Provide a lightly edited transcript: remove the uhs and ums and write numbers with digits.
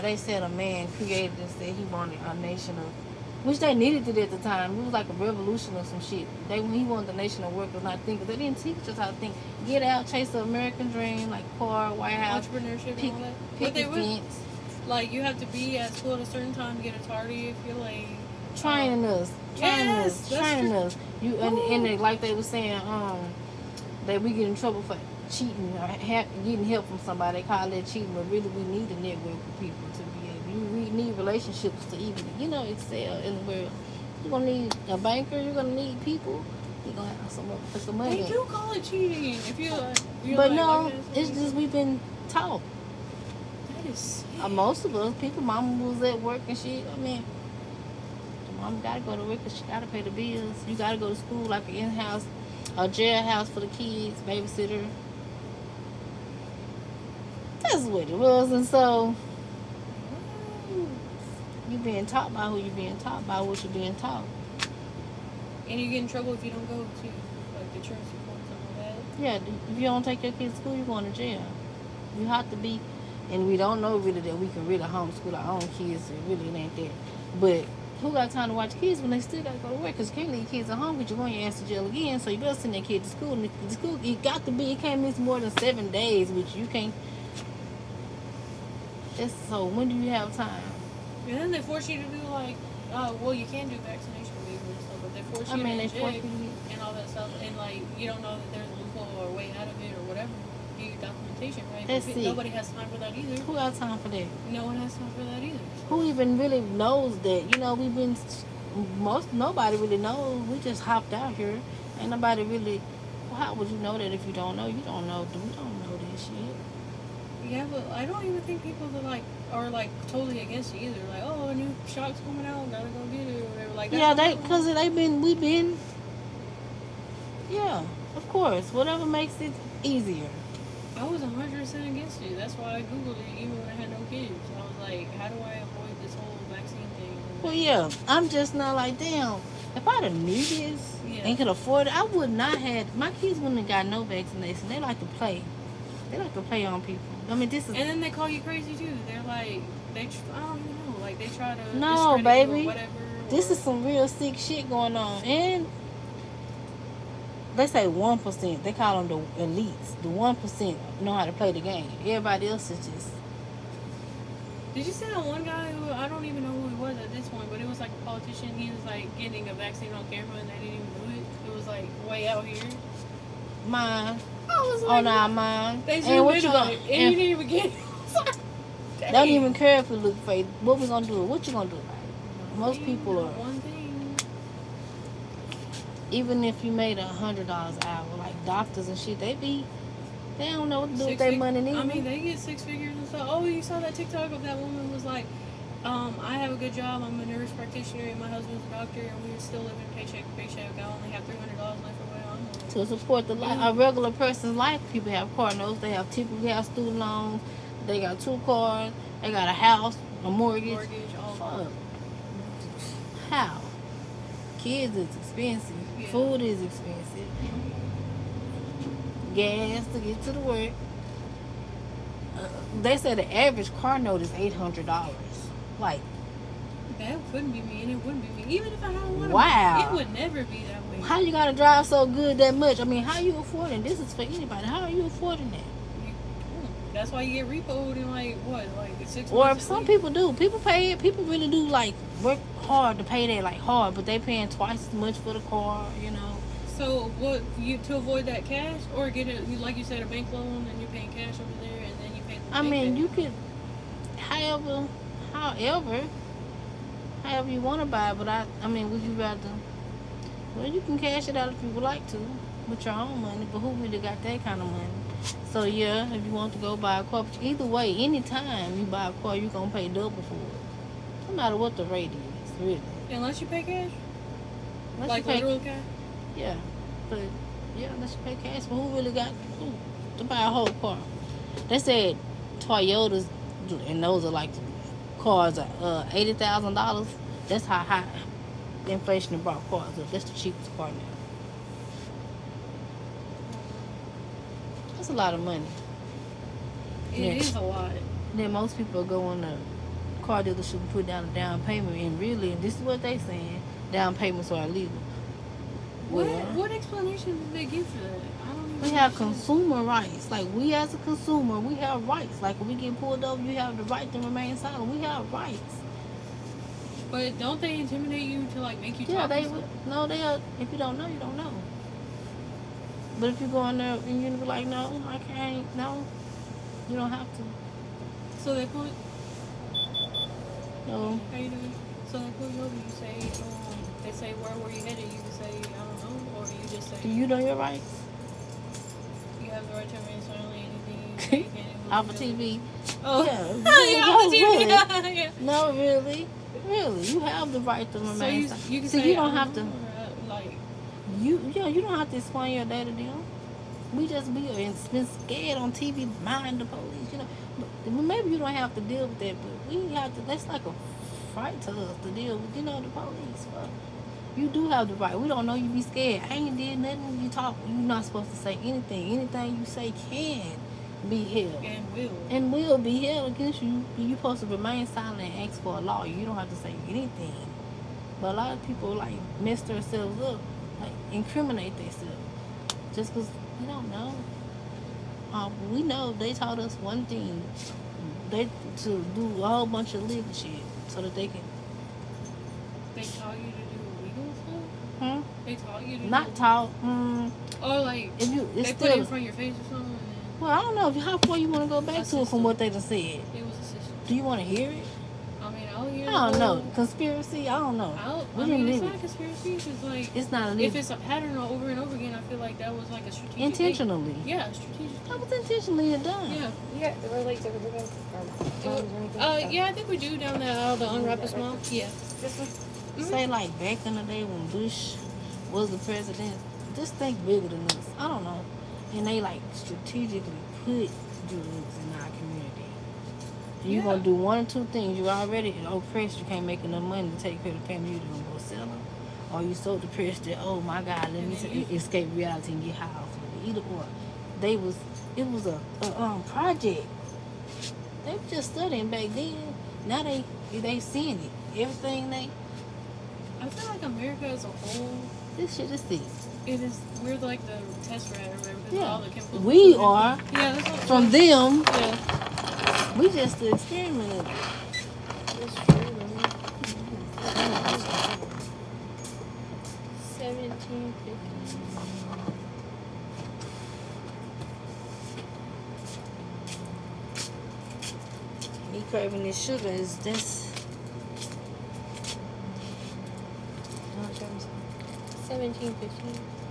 they said a man created and said he wanted a nation of, which they needed it at the time. It was like a revolution or some shit. He wanted the nation of workers, not thinkers. They didn't teach us how to think. Get out, chase the American dream, like car, White House, entrepreneurship pick, and all that. pick the fence. Like, you have to be at school at a certain time to get a tardy if you're late. Training us. You and they, like they were saying, that we get in trouble for cheating or getting help from somebody. They call that cheating, but really we need a network of people to be able. We need relationships to even, excel in the world. You're gonna need a banker. You're gonna need people. You're gonna have some money. They do call it cheating if you're but like, no, it's just we've been taught. That is sick. Most of us, people, mama was at work and shit. I mean, mom gotta go to work because she gotta pay the bills. You gotta go to school like an in-house, a jailhouse for the kids, babysitter. That's what it was. And so you being taught by who you're being taught by, what you're being taught. And you get in trouble if you don't go to like the church support and something like that. Yeah, if you don't take your kids to school, you're going to jail. You have to be, and we don't know really that we can really homeschool our own kids. It really ain't that. But who got time to watch kids when they still got to go to work? Because you can't leave kids at home because you're going to ask to jail again. So you better send that kid to school. And the school, it can't miss more than 7 days, which you can't. So when do you have time? And then they force you to do like, well, you can do vaccination leave and stuff, but they force you to inject and all that stuff, and like you don't know that there's a loophole or a way out of it or whatever. You get documentation, right? Nobody has time for that either. Who got time for that? No one has time for that either. So. Who even really knows that? We've been nobody really knows. We just hopped out here. Ain't nobody really. Well, how would you know that if you don't know? You don't know. We don't know this shit. Yeah, but I don't even think people that are totally against it either. Like, oh, a new shot's coming out, gotta go get it or whatever. Like, because we've been. Yeah, of course. Whatever makes it easier. I was 100% against it. That's why I googled it even when I had no kids. I was like, how do I avoid this whole vaccine thing? Well, yeah, I'm just not like, damn. If I'd have knew this and could afford it, I would not have. My kids wouldn't have got no vaccination. They like to play. They like to play on people. I mean, this is. And then they call you crazy too. They're like, I don't even know. Like, they try to. No, baby. Or whatever. This is some real sick shit going on. And they say 1%. They call them the elites. The 1% know how to play the game. Everybody else is just. Did you see that one guy who, I don't even know who he was at this point, but it was like a politician. He was like getting a vaccine on camera and they didn't even do it. It was like way out here. Mine. I was like, mine. They zoomed in on it and he didn't even get it. They don't even care if it look fake. What we gonna do? What you gonna do? Most people are. One thing. Even if you made $100 an hour, like doctors and shit, they don't know what to do with their money neither. I mean, they get 6 figures and stuff. Oh, you saw that TikTok of that woman was like, I have a good job. I'm a nurse practitioner and my husband's a doctor and we're still living paycheck to paycheck. I only have $300 left for what I'm doing. To support a regular person's life, people have car notes. They have student loans. They got 2 cars. They got a house, a mortgage. All fuck. How? Kids is expensive. Yeah. Food is expensive. Gas to get to the work. They said the average car note is $800. Like, that couldn't be me, and it wouldn't be me. Even if I had one, wow, it would never be that way. How you gotta drive so good that much? I mean, how you affording? This is for anybody. How are you affording that? That's why you get repoed in like 6 months. Or some people do. People pay it. People really do like work hard to pay that, like hard, but they paying twice as much for the car. So what to avoid that cash or get it like you said a bank loan and you're paying cash over there and then you pay the I mean, back. you could, however you want to buy it, but I mean, would you rather? Well, you can cash it out if you would like to with your own money, but who really got that kind of money? So yeah, if you want to go buy a car, but either way, anytime you buy a car, you're gonna pay double for it, no matter what the rate is, really. Unless you pay cash. Unless literal cash. Yeah, but unless you pay cash, but who really got to buy a whole car? They said Toyotas, and those are like cars are $80,000. That's how high the inflation brought cars up. That's the cheapest car now. That's a lot of money. It is a lot. Then most people are going to car dealership and put down a down payment, and really, this is what they saying, down payments are illegal. What explanation did they give for that? I don't even We have understand. consumer rights. Like, we as a consumer, we have rights. Like, when we get pulled over, you have the right to remain silent. We have rights. But don't they intimidate you to like make you Yeah, talk? they and would. stuff? No, they'll. If you don't know, you don't know. But if you go in there and you be like, no, I can't. No, you don't have to. So they pull. No. How you doing? So they pull you over. You say, they say, where were you headed? You can say, I don't know, or you just say, Do you know your rights? you have the right to remain silent. Anything you say, you can't even Off of really- TV. Oh, Yeah, yeah, no, off of TV. really. Yeah. No, really. Really. You have the right to So remain you silent. can See, say, you don't I have to. know, or, like, You don't have to explain your day to them. We just be and been scared on TV, mind the police, you know. But maybe you don't have to deal with that, but we have to. That's like a fright to us to deal with, you know, the police. But you do have the right. We don't know you be scared. I ain't did nothing. You talk. You're not supposed to say anything. Anything you say can be held and will. will be held against you. You're supposed to remain silent and ask for a lawyer. You don't have to say anything. But a lot of people like mess themselves up, like incriminate themselves, just because you don't know. We know they taught us one thing. They to do a whole bunch of legal shit so that they can. They taught you to do illegal stuff? Hmm? They taught you to Not do taught. Or like If you, it's they put it in still. front of your face or something and Well, I don't know how far you want to go back to it Assistant. from what they just said. then it was a system. Do you want to hear it? I mean, I'll hear I don't the know. whole- Conspiracy. I don't know. We I didn't mean, it's live not it. conspiracy. It's like It's not if illegal. it's a pattern over and over again, I feel like that was like a strategic. Intentionally. Yeah, strategic. That was intentionally done. Yeah. Yeah, the red lights over there. Or anything? Yeah, I think we do down there. The unwrap is small. Yeah. This one? Say like back in the day when Bush was the president, just think bigger than us. I don't know. And they like strategically put drugs in our community. You're Yeah. gonna do one or two things. You already oppressed, you can't make enough money to take care of the family, you're gonna go sell them. Or you so depressed that, oh my God, let me escape reality and get high off of it. Either or. It was a project. They were just studying back then. Now they seeing it. Everything I feel like America as a whole, this shit is sick. we're like the test rat or whatever. 'Cause Yeah. all the chemicals We put in. are. Yeah, that's what From them, Yeah. we just the experiment. That's true. 1750. Me craving this sugar is this. 1715.